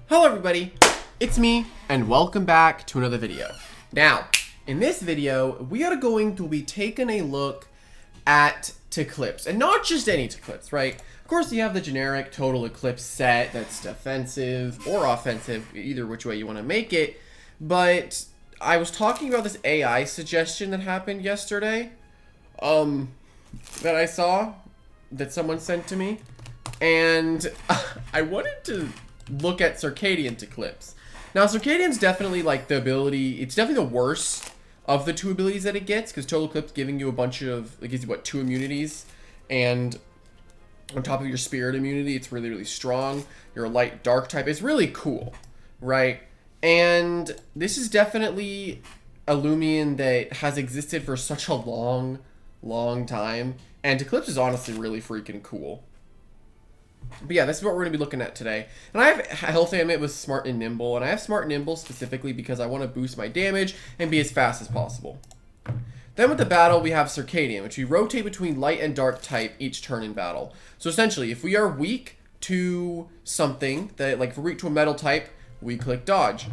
Hello everybody, it's me, and welcome back to another video. Now, in this video, we are going to be taking a look at Tiklipse, and not just any Tiklipse, right? Of course, you have the generic total Eclipse set that's defensive or offensive, either which way you want to make it, but I was talking about this AI suggestion that happened yesterday, that I saw, that someone sent to me, and I wanted to look at CIRCADIAN Tiklipse. Now, CIRCADIAN's definitely like the ability, it's definitely the worst of the two abilities that it gets, because Total Eclipse giving you a bunch of, it gives you what, 2 immunities, and on top of your spirit immunity, it's really, really strong. You're a light dark type. It's really cool, right? And this is definitely a Loomian that has existed for such a long, long time, and Tiklipse is honestly really freaking cool. But yeah, this is what we're going to be looking at today. And I have Health Amulet with Smart and Nimble. And I have Smart and Nimble specifically because I want to boost my damage and be as fast as possible. Then with the battle, we have CIRCADIAN, which we rotate between light and dark type each turn in battle. So essentially, if we are weak to something, that like if we're weak to a metal type, we click dodge.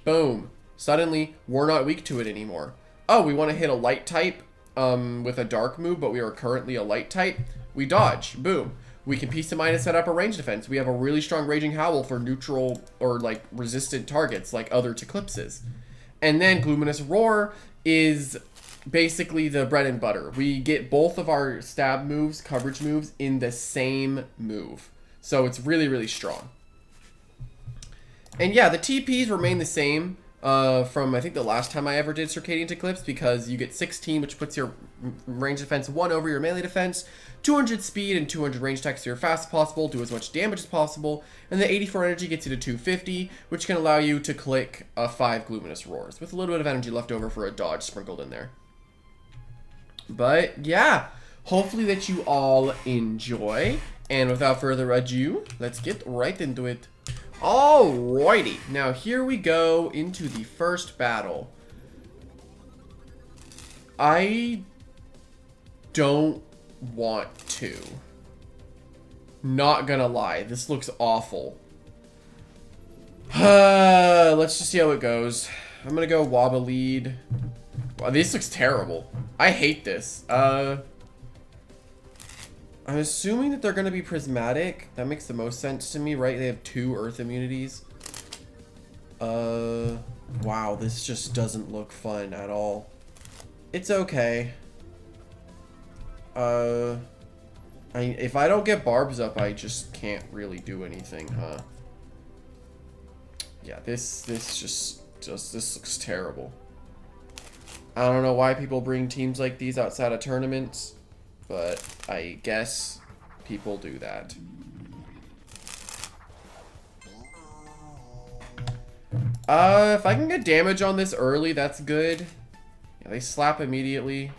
Boom. Suddenly, we're not weak to it anymore. Oh, we want to hit a light type with a dark move, but we are currently a light type. We dodge. Boom. We can peace of mind and set up a range defense. We have a really strong Raging Howl for neutral or like resistant targets like other Tiklipses. And then Luminous Roar is basically the bread and butter. We get both of our stab moves, coverage moves in the same move. So it's really, really strong. And yeah, the TPs remain the same from I think the last time I ever did CIRCADIAN Tiklipse, because you get 16, which puts your range defense 1 over your melee defense, 200 speed and 200 range attack so you're fast as possible, do as much damage as possible, and the 84 energy gets you to 250, which can allow you to click 5 Luminous Roars, with a little bit of energy left over for a dodge sprinkled in there. But yeah, hopefully that you all enjoy, and without further ado, let's get right into it. Alrighty, now here we go into the first battle. I don't want to. Not gonna lie, this looks awful. Let's just see how it goes. I'm gonna go Wobble lead. Wow, this looks terrible. I hate this. I'm assuming that they're going to be prismatic. That makes the most sense to me, right? They have 2 earth immunities. Wow, this just doesn't look fun at all. It's okay. If I don't get barbs up, I just can't really do anything, huh? Yeah, this looks terrible. I don't know why people bring teams like these outside of tournaments, but I guess people do that. If I can get damage on this early, that's good. Yeah, they slap immediately.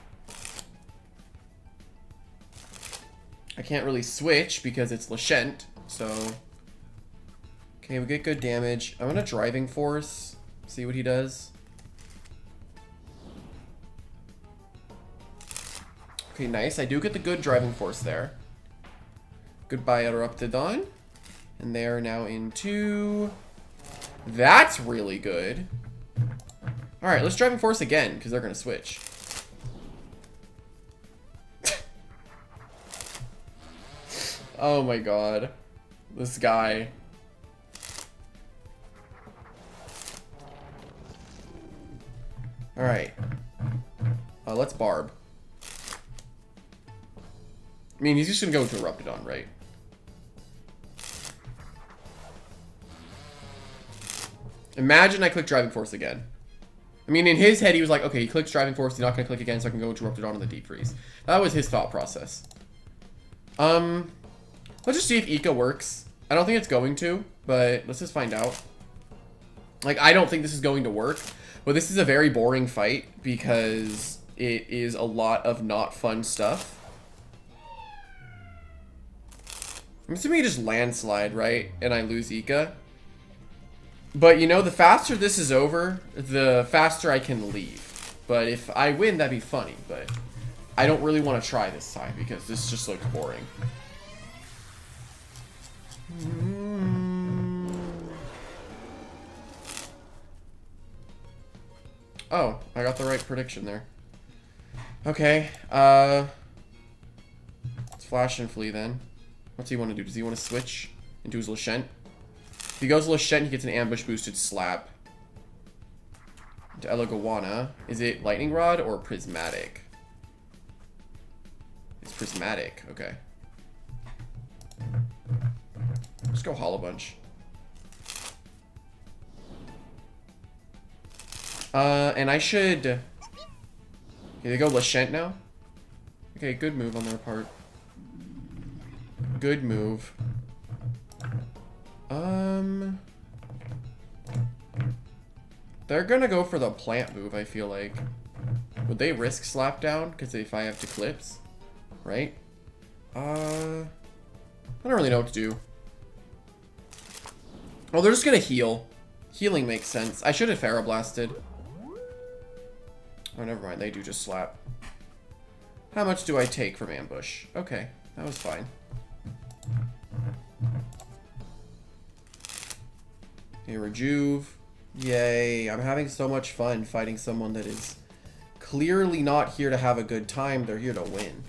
I can't really switch because it's Lashent, so... Okay, we get good damage. I'm gonna Driving Force, see what he does. Okay, nice. I do get the good Driving Force there. Goodbye, Eruptidon. And they are now into... That's really good. Alright, let's Driving Force again, because they're going to switch. Oh my god. This guy. Alright. Let's Barb. I mean, he's just gonna go with Eruptidon, right? Imagine I click Driving Force again. I mean, in his head, he was like, okay, he clicks Driving Force, he's not gonna click again, so I can go into Eruptidon on the Deep Freeze. That was his thought process. Let's just see if Eco works. I don't think it's going to, but let's just find out. Like, I don't think this is going to work, but this is a very boring fight because it is a lot of not fun stuff. I'm assuming you just landslide, right? And I lose Ika. But, you know, the faster this is over, the faster I can leave. But if I win, that'd be funny. But I don't really want to try this time because this just looks boring. Oh, I got the right prediction there. Okay, let's flash and flee then. What's he want to do? Does he want to switch into his Lashent? If he goes Lashent, he gets an ambush boosted slap. Into Elegawana. Is it Lightning Rod or Prismatic? It's Prismatic, okay. Let's go Hollow Bunch. And I should... Okay, they go Lashent now? Okay, good move on their part. Good move. They're gonna go for the plant move, I feel like. Would they risk slap down? Because if I have Tiklipse, right? I don't really know what to do. Oh, they're just gonna heal. Healing makes sense. I should have Ferroblasted. Oh, never mind. They do just slap. How much do I take from ambush? Okay, that was fine. Okay, Rejuve. Yay. I'm having so much fun fighting someone that is clearly not here to have a good time. They're here to win.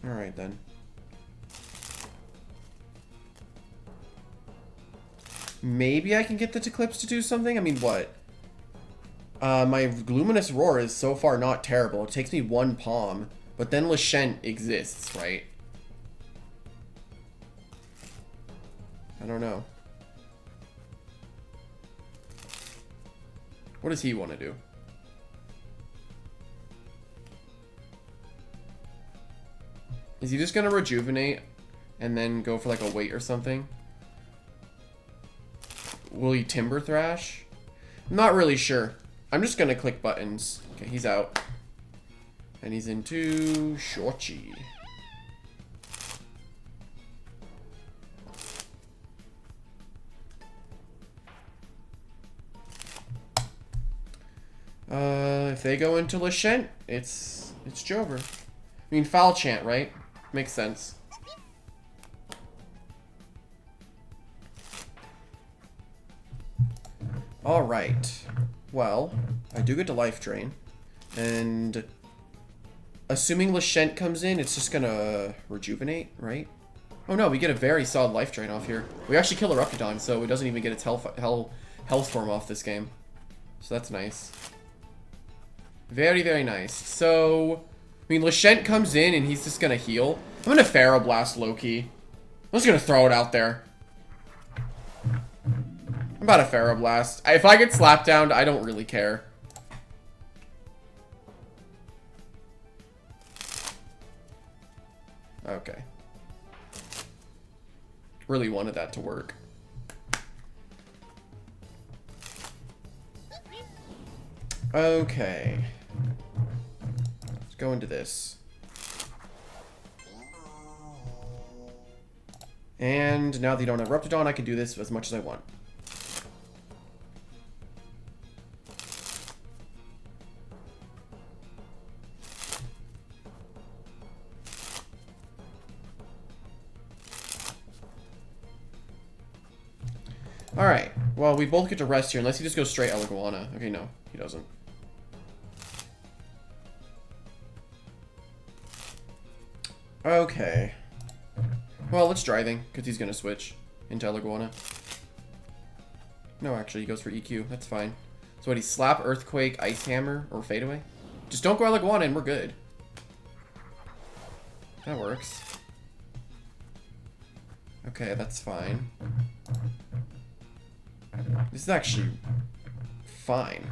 Alright then. Maybe I can get the Eclipse to do something? I mean, what? My Luminous Roar is so far not terrible. It takes me one palm. But then Lashent exists, right? I don't know. What does he want to do? Is he just going to rejuvenate and then go for like a wait or something? Will he Timber Thrash? I'm not really sure. I'm just going to click buttons. Okay, he's out. And he's into Shorchi. If they go into Lashent, it's Jover. I mean, Foul Chant, right? Makes sense. Alright. Well, I do get to Life Drain. And assuming Lashent comes in, it's just gonna rejuvenate, right? Oh no, we get a very solid Life Drain off here. We actually kill Eruptodon, so it doesn't even get its health form off this game. So that's nice. Very, very nice. So, I mean, Lashent comes in and he's just gonna heal. I'm gonna Ferroblast LOWKEY. I'm just gonna throw it out there. I'm about to Ferroblast. If I get slapped down, I don't really care. Okay. Really wanted that to work. Okay. Let's go into this. And now that you don't have Eruptodon, I can do this as much as I want. Alright, well, we both get to rest here, unless he just goes straight Elegawana. Okay, no, he doesn't. Okay. Well, it's driving, because he's going to switch into Elegawana. No, actually, he goes for EQ. That's fine. So what, he Slap, Earthquake, Ice Hammer, or Fade Away? Just don't go Elegawana and we're good. That works. Okay, that's fine. This is actually fine.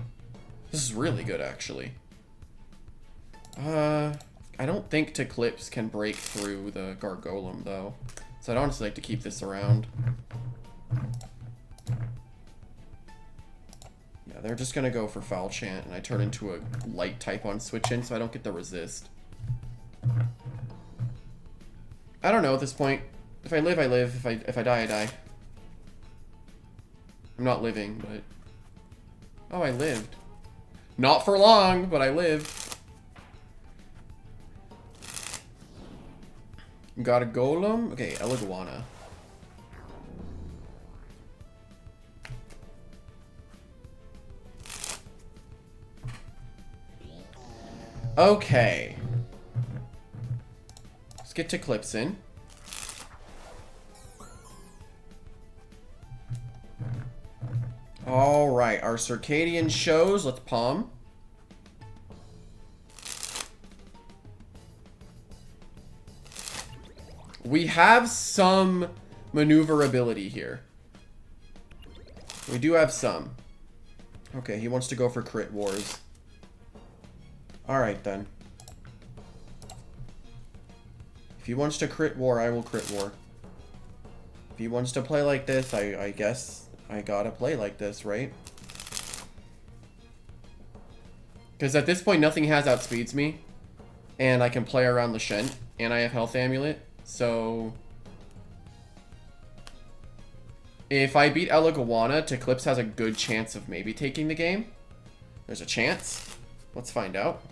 This is really good, actually. I don't think Tiklipse can break through the Gargolem, though. So I'd honestly like to keep this around. Yeah, they're just gonna go for Foul Chant, and I turn into a light type on switch in, so I don't get the resist. I don't know at this point. If I live, I live. If I die, I die. I'm not living, but... Oh, I lived. Not for long, but I lived. Got a golem. Okay, Eliguana. Okay. Let's get Tiklipse in. Alright, our CIRCADIAN shows. Let's palm. We have some maneuverability here. We do have some. Okay, he wants to go for crit wars. Alright then. If he wants to crit war, I will crit war. If he wants to play like this, I guess I gotta play like this, right? Because at this point, nothing has outspeeds me. And I can play around Lashent. And I have Health Amulet. So... if I beat Eliguana, Tiklipse has a good chance of maybe taking the game. There's a chance. Let's find out.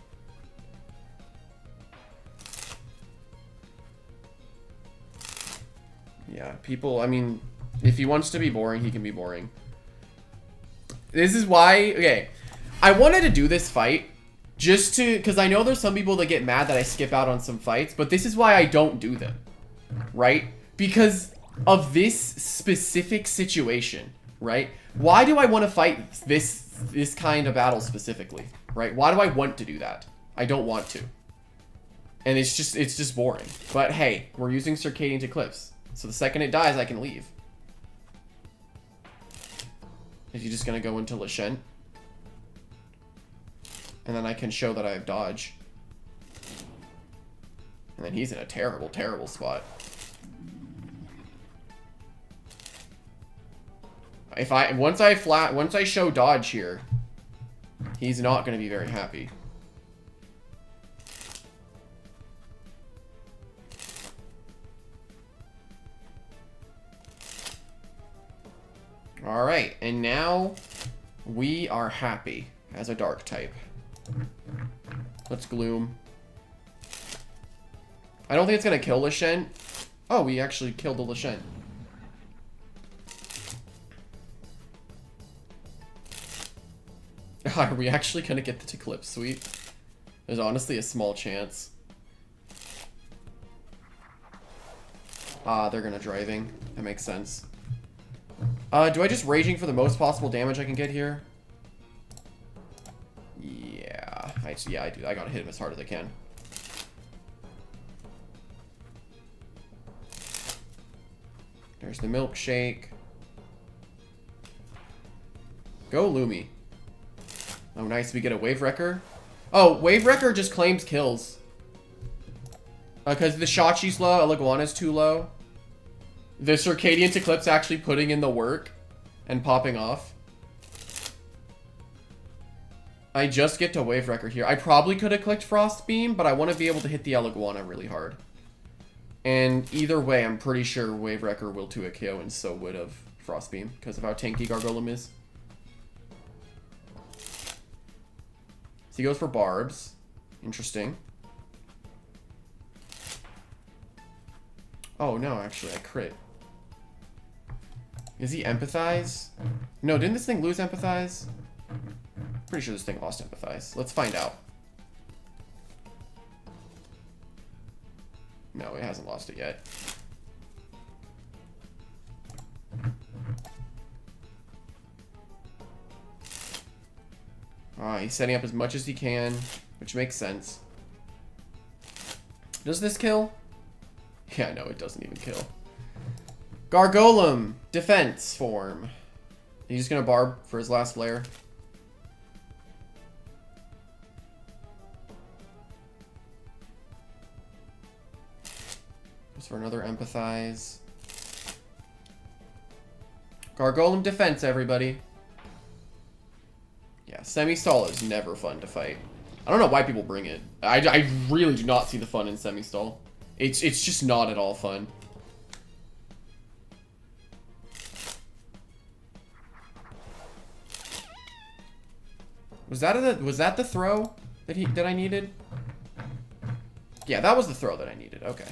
Yeah, people, I mean, if he wants to be boring, he can be boring. This is why, okay, I wanted to do this fight just to, because I know there's some people that get mad that I skip out on some fights, but this is why I don't do them, right? Because of this specific situation, right? Why do I want to fight this kind of battle specifically, right? Why do I want to do that? I don't want to. And it's just boring. But hey, we're using CIRCADIAN Eclipse. So the second it dies, I can leave. Is he just gonna go into Lashent? And then I can show that I have dodge. And then he's in a terrible, terrible spot. If once I show dodge here, he's not gonna be very happy. Alright, and now we are happy as a dark type. Let's Gloom. I don't think it's gonna kill Lashent. Oh, we actually killed the Lashent. Are we actually gonna get the Tiklipse sweep? There's honestly a small chance. Ah, they're gonna driving. That makes sense. Do I just raging for the most possible damage I can get here? Yeah, I do. I gotta hit him as hard as I can. There's the milkshake. Go Loomy. Oh, nice. We get a Wave Wrecker. Oh, Wave Wrecker just claims kills. Because the Shachi's low, Eliguana's too low. The CIRCADIAN Eclipse actually putting in the work and popping off. I just get to Wave Wrecker here. I probably could have clicked Frost Beam, but I want to be able to hit the Eliguana really hard. And either way, I'm pretty sure Wave Wrecker will 2 a KO, and so would have Frost Beam because of how tanky Gargolem is. So he goes for Barbs. Interesting. Oh no, actually I crit. Is he Empathize? No, didn't this thing lose Empathize? Pretty sure this thing lost Empathize. Let's find out. No, it hasn't lost it yet. He's setting up as much as he can, which makes sense. Does this kill? Yeah, no, it doesn't even kill. Gargolem, defense form. He's just gonna barb for his last lair. Goes for another empathize. Gargolem defense, everybody. Yeah, semi-stall is never fun to fight. I don't know why people bring it. I really do not see the fun in semi-stall. It's just not at all fun. Was that the throw that I needed? Yeah, that was the throw that I needed. Okay.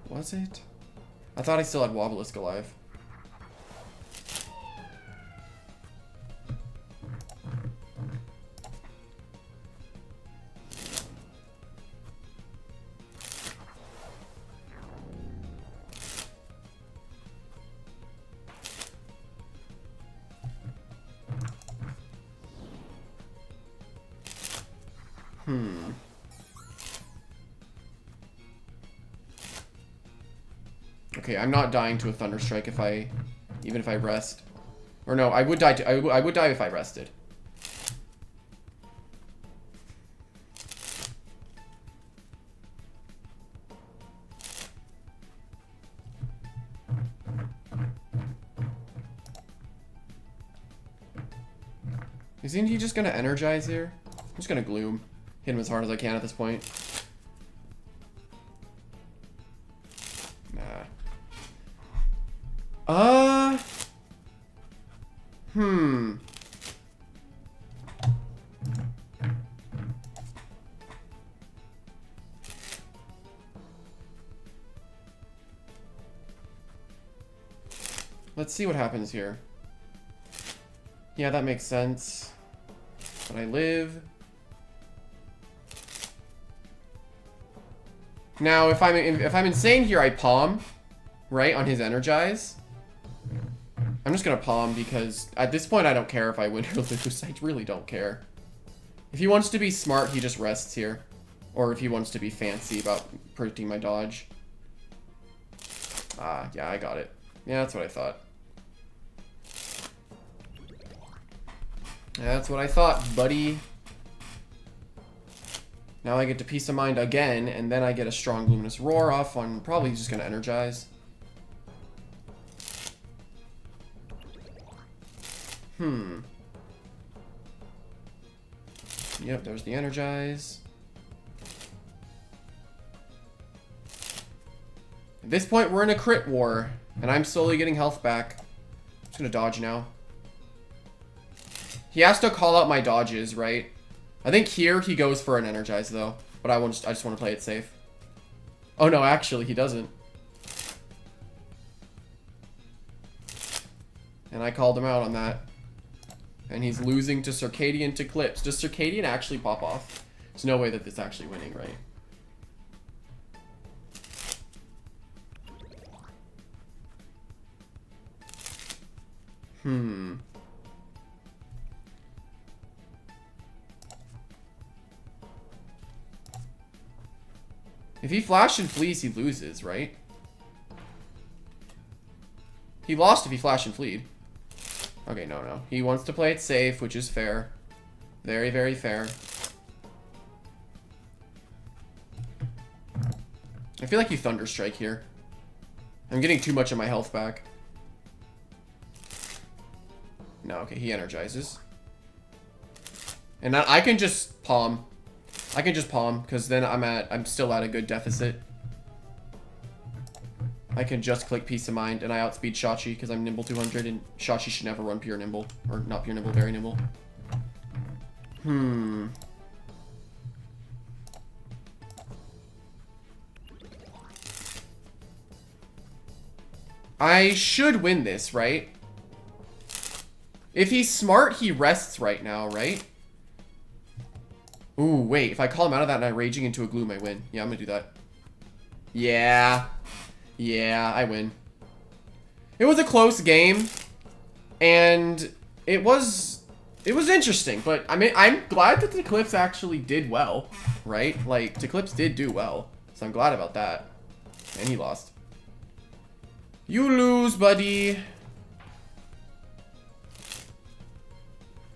Was it? I thought I still had Wobblisk alive. Okay, I'm not dying to a Thunderstrike even if I rest. Or no, I would die I would die if I rested. Isn't he just gonna energize here? I'm just gonna Gloom. Hit him as hard as I can at this point. Nah. Let's see what happens here. Yeah, that makes sense. But I live. Now, if I'm insane here, I palm, right, on his energize. I'm just gonna palm because at this point I don't care if I win or lose. I really don't care. If he wants to be smart, he just rests here, or if he wants to be fancy about predicting my dodge. Yeah, I got it. Yeah, that's what I thought. That's what I thought, buddy. Now I get to Peace of Mind again, and then I get a strong Luminous Roar off on probably just gonna energize. Yep, there's the energize. At this point, we're in a crit war, and I'm slowly getting health back. I'm just gonna dodge now. He has to call out my dodges, right? I think here he goes for an energize though, but I just want to play it safe. Oh no, actually he doesn't. And I called him out on that. And he's losing to CIRCADIAN to Eclipse. Does CIRCADIAN actually pop off? There's no way that this is actually winning, right? If he flash and flees, he loses, right? He lost if he flash and fleed. Okay, no. He wants to play it safe, which is fair. Very, very fair. I feel like you Thunderstrike here. I'm getting too much of my health back. No, okay, he energizes. And I can just palm. I can just palm, because then I'm still at a good deficit. I can just click Peace of Mind, and I outspeed Shachi, because I'm Nimble 200, and Shachi should never run Pure Nimble. Or not Pure Nimble, Very Nimble. I should win this, right? If he's smart, he rests right now, right? Ooh, wait. If I call him out of that and I'm raging into a Gloom, I win. Yeah, I'm gonna do that. Yeah. Yeah, I win. It was a close game. And it was interesting. But, I mean, I'm glad that Tiklipse actually did well. Right? Like, Tiklipse did do well. So I'm glad about that. And he lost. You lose, buddy.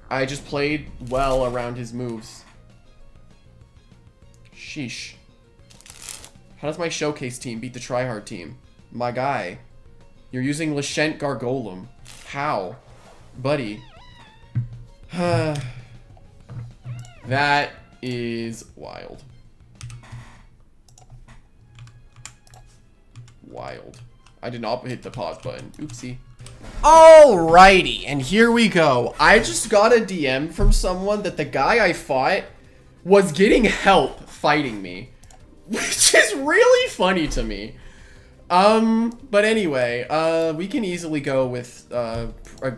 I just played well around his moves. Sheesh. How does my showcase team beat the tryhard team? My guy. You're using Lashent Gargolem. How? Buddy. That is wild. Wild. I did not hit the pause button. Oopsie. Alrighty, and here we go. I just got a DM from someone that the guy I fought was getting help fighting me, which is really funny to me. But anyway, we can easily go with a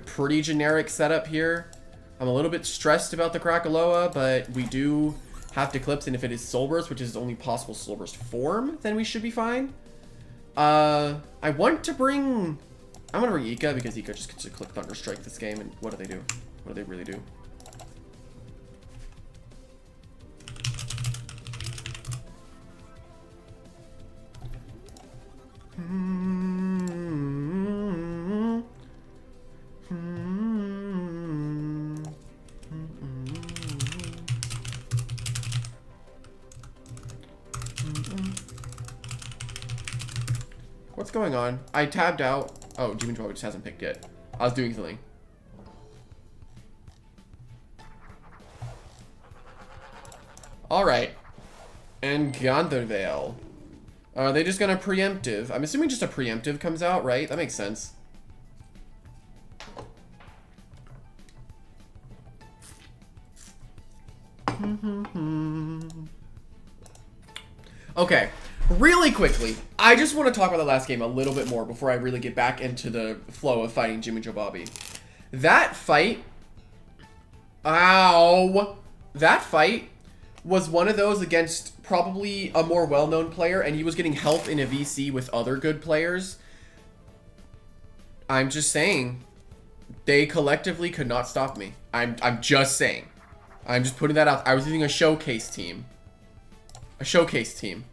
pretty generic setup here. I'm a little bit stressed about the Krakaloa, but we do have Tiklipse, and if it is Soul Burst, which is the only possible Soul Burst form, then we should be fine. I want to bring... I'm gonna bring Ika, because Ika just gets to click Thunder Strike this game, and what do they do? What do they really do? What's going on? I tabbed out. Oh, Demon probably just hasn't picked yet. I was doing something. Alright. And Gandharvale. Are they just gonna preemptive? I'm assuming just a preemptive comes out, right? That makes sense. Okay, really quickly, I just want to talk about the last game a little bit more before I really get back into the flow of fighting Jimmy Joe Bobby. That fight... Ow! That fight was one of those against probably a more well-known player, and he was getting help in a VC with other good players. I'm just saying, they collectively could not stop me. I'm just saying. I'm just putting that out. I was using a showcase team. A showcase team.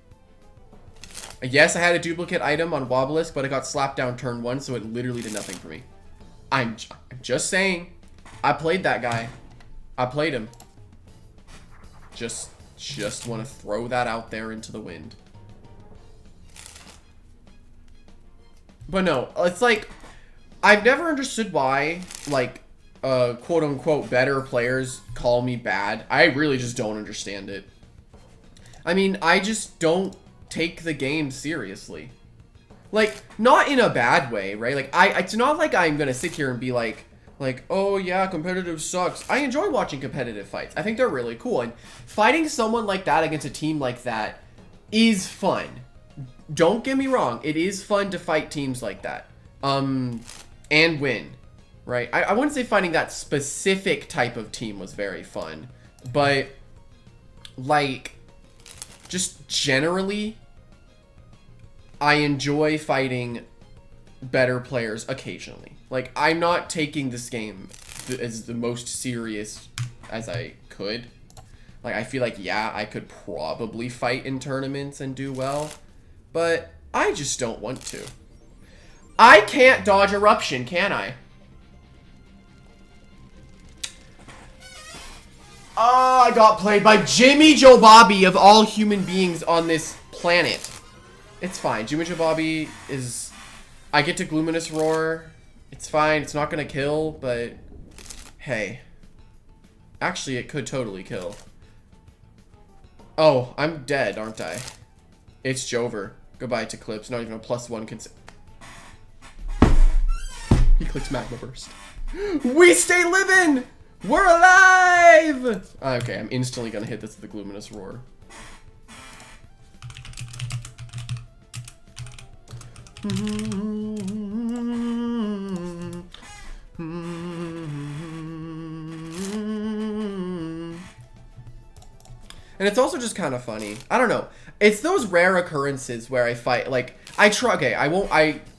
Yes, I had a duplicate item on Wobblisk, but it got slapped down turn 1, so it literally did nothing for me. I'm just saying. I played that guy. I played him. Just want to throw that out there into the wind. But no, it's like, I've never understood why, like, quote-unquote better players call me bad. I really just don't understand it. I mean, I just don't take the game seriously. Like, not in a bad way, right? Like, it's not like I'm gonna sit here and be like, oh yeah, competitive sucks. I enjoy watching competitive fights. I think they're really cool. And fighting someone like that against a team like that is fun. Don't get me wrong. It is fun to fight teams like that. And win. Right? I wouldn't say fighting that specific type of team was very fun. But, like, just generally, I enjoy fighting better players occasionally. Like, I'm not taking this game as the most serious as I could. Like, I feel like, yeah, I could probably fight in tournaments and do well, but I just don't want to. I can't dodge Eruption, can I? Oh, I got played by Jimmy Joe Bobby of all human beings on this planet. It's fine. Jimmy Joe Bobby is... I get to Gluminous Roar. It's fine. It's not going to kill, but... Hey. Actually, it could totally kill. Oh, I'm dead, aren't I? It's Jover. Goodbye to Eclipse. Not even a +1 He clicks Magma Burst. We stay living! We're alive! Okay, I'm instantly going to hit this with the Gluminous Roar. And it's also just kind of funny. I don't know. It's those rare occurrences where I fight, like,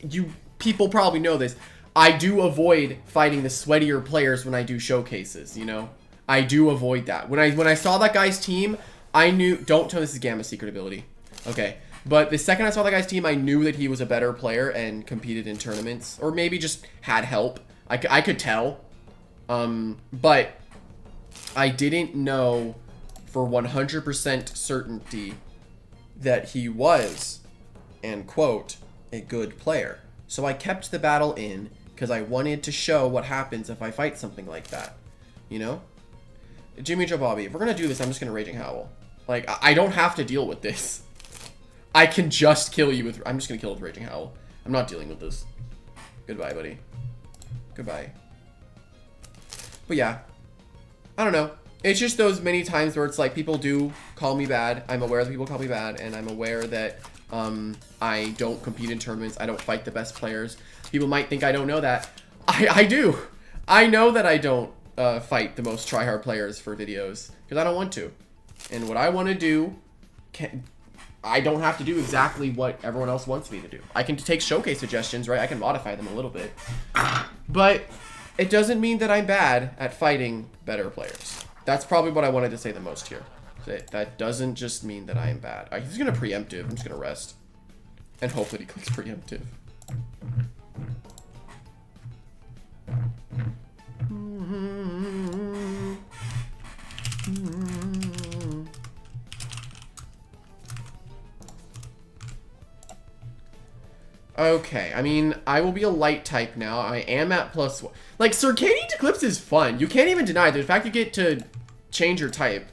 you people probably know this. I do avoid fighting the sweatier players when I do showcases, you know? I do avoid that. When I saw that guy's team, I knew, don't tell me this is Gamma's secret ability. Okay. But the second I saw that guy's team, I knew that he was a better player and competed in tournaments. Or maybe just had help. I could tell. But I didn't know for 100% certainty that he was, and quote, a good player. So I kept the battle in because I wanted to show what happens if I fight something like that. You know? Jimmy Joe Bobby, if we're going to do this, I'm just going to Raging Howl. Like, I don't have to deal with this. I can just kill you with... I'm just going to kill with Raging Howl. I'm not dealing with this. Goodbye, buddy. Goodbye. But yeah. I don't know. It's just those many times where it's like people do call me bad. I'm aware that people call me bad. And I'm aware that I don't compete in tournaments. I don't fight the best players. People might think I don't know that. I do. I know that I don't fight the most tryhard players for videos because I don't want to. And what I want to do, I don't have to do exactly what everyone else wants me to do. I can take showcase suggestions, right? I can modify them a little bit. But it doesn't mean that I'm bad at fighting better players. That's probably what I wanted to say the most here. That doesn't just mean that I am bad. He's going to preemptive. I'm just going to rest. And hope that he clicks preemptive. Okay, I mean, I will be a light type now. I am at +1. Like, CIRCADIAN Eclipse is fun. You can't even deny the fact you get to change your type.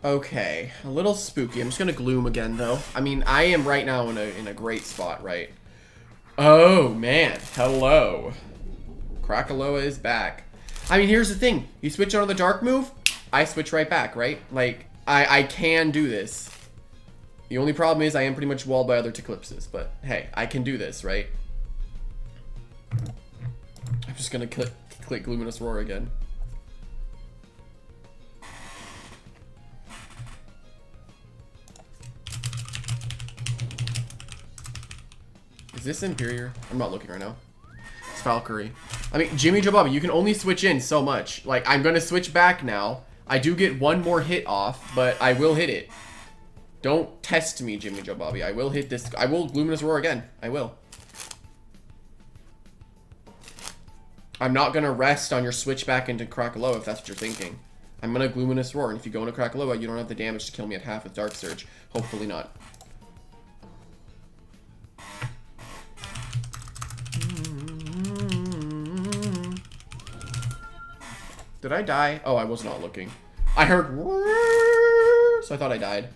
Okay, a little spooky. I'm just gonna gloom again, though. I mean, I am right now in a great spot, right? Oh man, hello. Krakaloa is back. I mean, here's the thing: you switch on the dark move, I switch right back, right? Like, I can do this. The only problem is I am pretty much walled by other Tiklipses, but hey, I can do this, right? I'm just gonna click Luminous Roar again. Is this Inferior? I'm not looking right now. It's Valkyrie. I mean, Jimmy Joe Bobby, you can only switch in so much. Like, I'm gonna switch back now. I do get one more hit off, but I will hit it. Don't test me, Jimmy Joe Bobby. I will hit this. I will Luminous Roar again. I will. I'm not gonna rest on your switch back into Krakaloa if that's what you're thinking. I'm gonna Luminous Roar, and if you go into Krakaloa, you don't have the damage to kill me at half with Dark Surge. Hopefully not. Did I die? Oh, I was not looking. I heard, so I thought I died.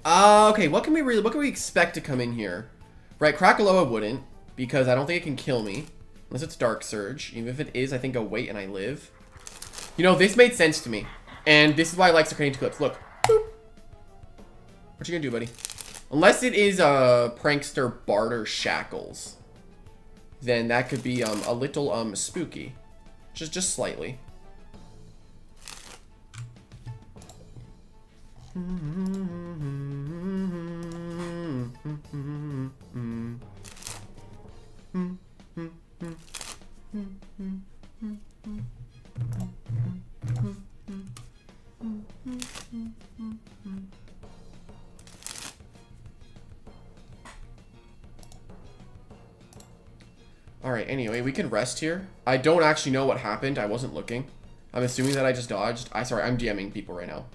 Okay, what can we expect to come in here? Right, Krakaloa wouldn't, because I don't think it can kill me. Unless it's Dark Surge. Even if it is, I think I'll wait and I live. You know, this made sense to me. And this is why I like CIRCADIAN Eclipse. Look. Boop. What you gonna do, buddy? Unless it is Prankster Barter Shackles. Then that could be a little spooky. Just slightly. Alright, anyway, we can rest here. I don't actually know what happened. I wasn't looking. I'm assuming that I just dodged. Sorry, I'm DMing people right now.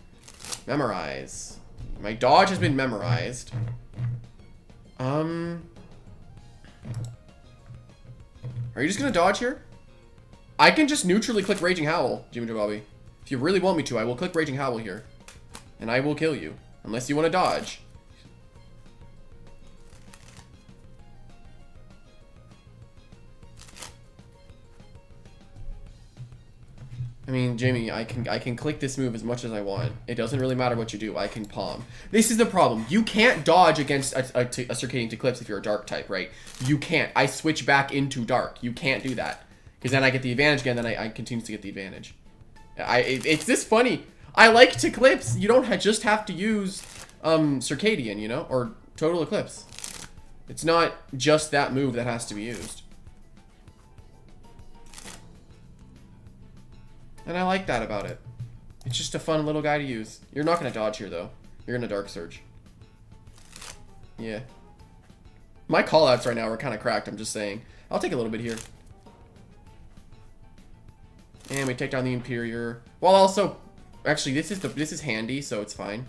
Memorize. My dodge has been memorized. Are you just gonna dodge here? I can just neutrally click Raging Howl, Jimmy Joe Bobby. If you really want me to, I will click Raging Howl here. And I will kill you. Unless you want to dodge. I mean, Jimmy, I can click this move as much as I want. It doesn't really matter what you do. I can palm. This is the problem. You can't dodge against a CIRCADIAN Eclipse if you're a dark type, right? You can't. I switch back into dark. You can't do that. Because then I get the advantage again, then I continue to get the advantage. It's this funny. I like Eclipse. You don't just have to use CIRCADIAN, you know? Or Total Eclipse. It's not just that move that has to be used. And I like that about it. It's just a fun little guy to use. You're not going to dodge here, though. You're going to Dark Surge. Yeah. My callouts right now are kind of cracked, I'm just saying. I'll take a little bit here. And we take down the Inferior. Well, also... Actually, this is handy, so it's fine.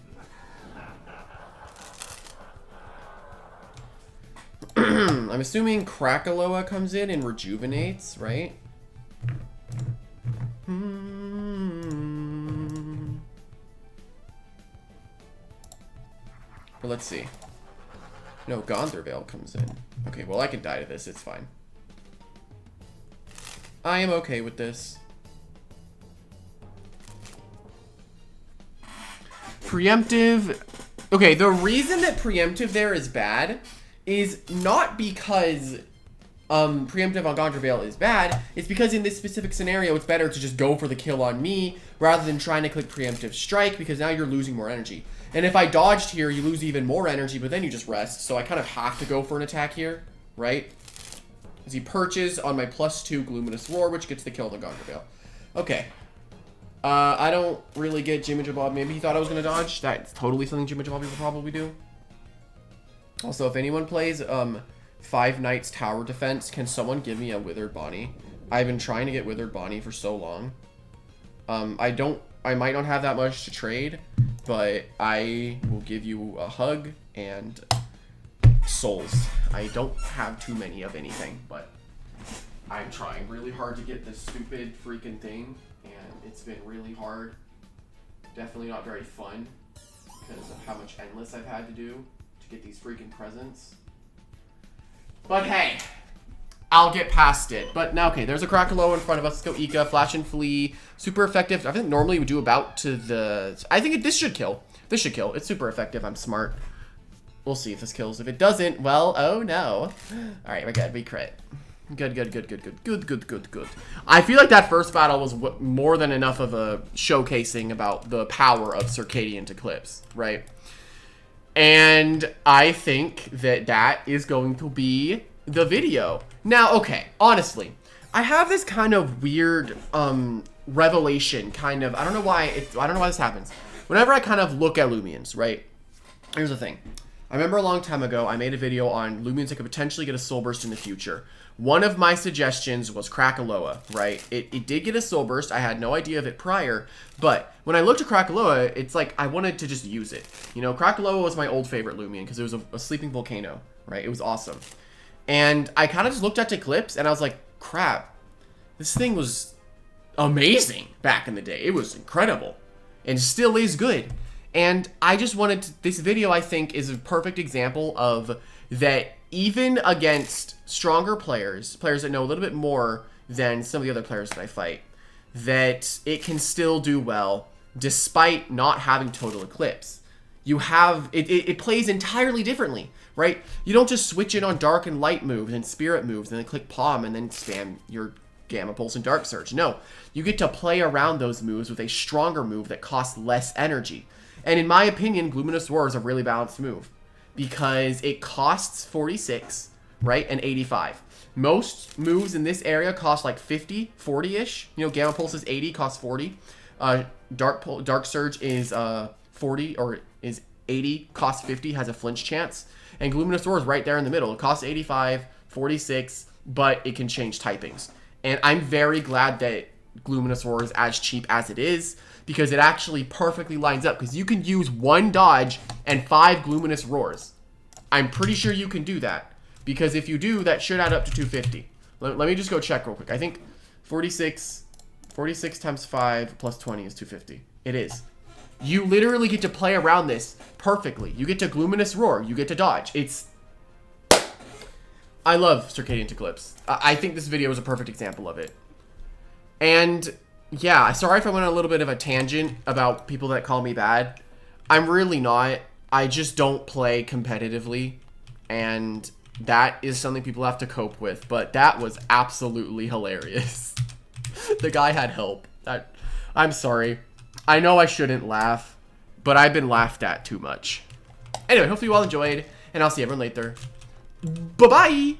I'm assuming Krakaloa comes in and rejuvenates, right? Well, let's see. No, Gondorvale comes in. Okay, well, I can die to this. It's fine. I am okay with this. Preemptive. Okay, the reason that preemptive there is bad is not because preemptive on Gondorvale is bad. It's because in this specific scenario, it's better to just go for the kill on me rather than trying to click preemptive strike, because now you're losing more energy. And if I dodged here, you lose even more energy, but then you just rest. So I kind of have to go for an attack here, right? As he perches on my +2 Gluminous Roar, which gets the kill on Gondorvale. Okay. I don't really get Jimmy-Jabob. Maybe he thought I was going to dodge. That's totally something Jimmy-Jabob will probably do. Also, if anyone plays Five Nights Tower Defense, can someone give me a Withered Bonnie? I've been trying to get Withered Bonnie for so long. I might not have that much to trade, but I will give you a hug and souls. I don't have too many of anything, but I'm trying really hard to get this stupid freaking thing, and it's been really hard. Definitely not very fun because of how much endless I've had to do to get these freaking presents. But hey, I'll get past it. But now, okay, there's a Krakaloa in front of us. Let's go Ika, Flash and Flee. Super effective. I think normally we do about to the... I think this should kill. This should kill. It's super effective. I'm smart. We'll see if this kills. If it doesn't, well, oh no. All right, we're good. We crit. Good. I feel like that first battle was more than enough of a showcasing about the power of CIRCADIAN Eclipse, right? And I think that that is going to be the video. Now, okay, honestly, I have this kind of weird revelation, kind of. I don't know why this happens. Whenever I kind of look at Loomians, right? Here's the thing. I remember a long time ago, I made a video on Loomians that could potentially get a Soul Burst in the future. One of my suggestions was Krakaloa, right? It did get a Soul Burst. I had no idea of it prior, but when I looked at Krakaloa, it's like I wanted to just use it. You know, Krakaloa was my old favorite Loomian because it was a sleeping volcano, right? It was awesome. And I kind of just looked at Eclipse and I was like, crap, this thing was amazing back in the day. It was incredible and still is good. And I just wanted to, this video, I think, is a perfect example of that even against stronger players that know a little bit more than some of the other players that I fight, that it can still do well despite not having total Eclipse. You have, it plays entirely differently, right? You don't just switch in on dark and light moves and spirit moves and then click palm and then spam your Gamma Pulse and Dark Surge. No, you get to play around those moves with a stronger move that costs less energy. And in my opinion, Gluminous Roar is a really balanced move because it costs 46, right, and 85. Most moves in this area cost like 50, 40-ish. You know, Gamma Pulse is 80, costs 40. Dark Surge is 40 or is 80, costs 50, has a flinch chance. And Gluminous Roar is right there in the middle. It costs 85, 46, but it can change typings. And I'm very glad that Gluminous Roar is as cheap as it is, because it actually perfectly lines up, because you can use 1 dodge and 5 Gluminous Roars. I'm pretty sure you can do that, because if you do, that should add up to 250. Let me just go check real quick. I think 46 times 5 plus 20 is 250. It is. You literally get to play around this perfectly. You get to Gluminous Roar. You get to dodge. I love CIRCADIAN Eclipse. I think this video is a perfect example of it. And yeah, sorry if I went on a little bit of a tangent about people that call me bad. I'm really not. I just don't play competitively, and that is something people have to cope with. But that was absolutely hilarious. The guy had help. I'm sorry. I know I shouldn't laugh, but I've been laughed at too much. Anyway, hopefully you all enjoyed, and I'll see everyone later. Bye-bye!